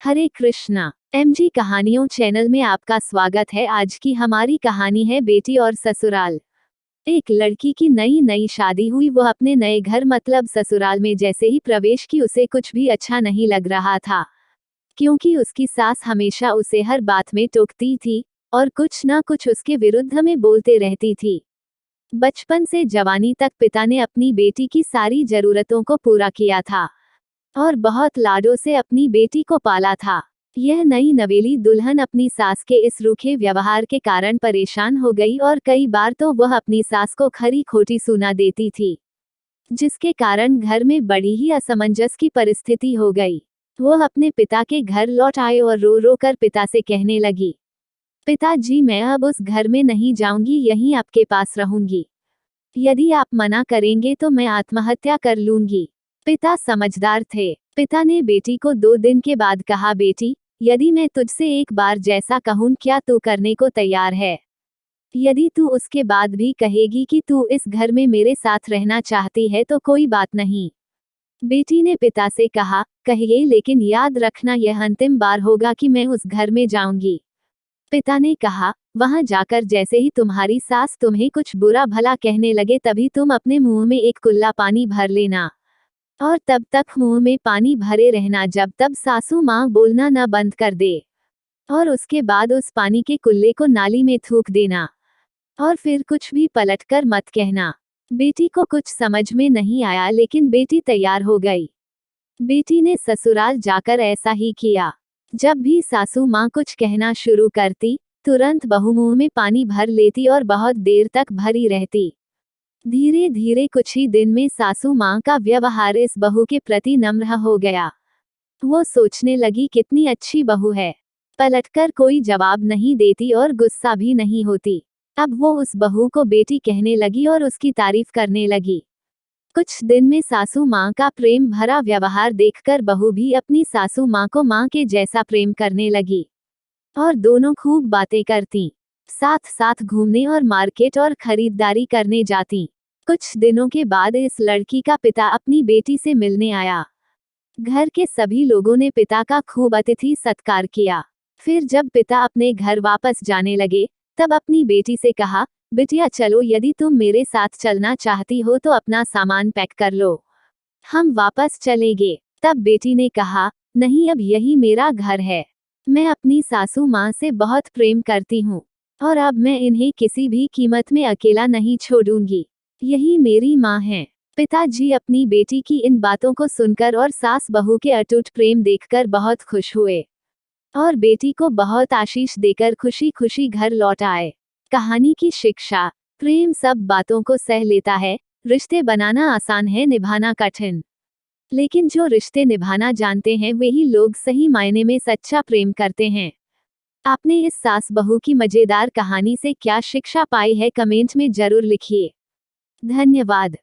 हरे Krishna. MG कहानियों channel में आपका स्वागत है। आज की हमारी कहानी है बेटी और ससुराल। एक लड़की की नई नई शादी हुई। वह अपने नए घर मतलब ससुराल में जैसे ही प्रवेश की उसे कुछ भी अच्छा नहीं लग रहा था, क्योंकि उसकी सास हमेशा उसे हर बात में टोकती थी और कुछ ना कुछ उसके विरुद्ध में बोलते रहती थी। बचपन से जवानी तक पिता ने अपनी बेटी की सारी जरूरतों को पूरा किया था और बहुत लाडों से अपनी बेटी को पाला था। यह नई नवेली दुल्हन अपनी सास के इस रूखे व्यवहार के कारण परेशान हो गई और कई बार तो वह अपनी सास को खरी खोटी सुना देती थी, जिसके कारण घर में बड़ी ही असमंजस की परिस्थिति हो गई। वह अपने पिता के घर लौट आए और रो रो कर पिता से कहने लगी, पिताजी, मैं अब उस घर में नहीं जाऊंगी, यहीं आपके पास रहूंगी। यदि आप मना करेंगे तो मैं आत्महत्या कर लूंगी। पिता समझदार थे। पिता ने बेटी को 2 दिन के बाद कहा, बेटी, यदि मैं तुझसे एक बार जैसा कहूं क्या तू करने को तैयार है? यदि तू उसके बाद भी कहेगी कि तू इस घर में मेरे साथ रहना चाहती है तो कोई बात नहीं। बेटी ने पिता से कहा, कहिए, लेकिन याद रखना यह अंतिम बार होगा कि मैं उस घर में जाऊंगी। पिता ने कहा, वहां जाकर जैसे ही तुम्हारी सास तुम्हें कुछ बुरा भला कहने लगे तभी तुम अपने मुंह में एक कुल्ला पानी भर लेना और तब तक मुंह में पानी भरे रहना जब तक सासू माँ बोलना न बंद कर दे, और उसके बाद उस पानी के कुल्ले को नाली में थूक देना और फिर कुछ भी पलटकर मत कहना। बेटी को कुछ समझ में नहीं आया, लेकिन बेटी तैयार हो गई। बेटी ने ससुराल जाकर ऐसा ही किया। जब भी सासू माँ कुछ कहना शुरू करती, तुरंत बहू मुंह में पानी भर लेती और बहुत देर तक भरी रहती। धीरे धीरे कुछ ही दिन में सासू माँ का व्यवहार इस बहू के प्रति नम्र हो गया। वो सोचने लगी, कितनी अच्छी बहू है, पलटकर कोई जवाब नहीं देती और गुस्सा भी नहीं होती। अब वो उस बहू को बेटी कहने लगी और उसकी तारीफ करने लगी। कुछ दिन में सासू माँ का प्रेम भरा व्यवहार देखकर बहू भी अपनी सासू माँ को माँ के जैसा प्रेम करने लगी और दोनों खूब बातें करती, साथ साथ घूमने और मार्केट और खरीदारी करने जाती। कुछ दिनों के बाद इस लड़की का पिता अपनी बेटी से मिलने आया। घर के सभी लोगों ने पिता का खूब अतिथि सत्कार किया। फिर जब पिता अपने घर वापस जाने लगे तब अपनी बेटी से कहा, बिटिया चलो, यदि तुम मेरे साथ चलना चाहती हो तो अपना सामान पैक कर लो, हम वापस चलेंगे। तब बेटी ने कहा, नहीं, अब यही मेरा घर है। मैं अपनी सासू माँ से बहुत प्रेम करती हूँ और अब मैं इन्हें किसी भी कीमत में अकेला नहीं छोड़ूंगी। यही मेरी माँ है। पिताजी अपनी बेटी की इन बातों को सुनकर और सास बहू के अटूट प्रेम देखकर बहुत खुश हुए और बेटी को बहुत आशीष देकर खुशी खुशी घर लौट आए। कहानी की शिक्षा, प्रेम सब बातों को सह लेता है। रिश्ते बनाना आसान है, निभाना कठिन। लेकिन जो रिश्ते निभाना जानते हैं वही लोग सही मायने में सच्चा प्रेम करते हैं। आपने इस सास बहू की मजेदार कहानी से क्या शिक्षा पाई है, कमेंट में जरूर लिखिए। धन्यवाद।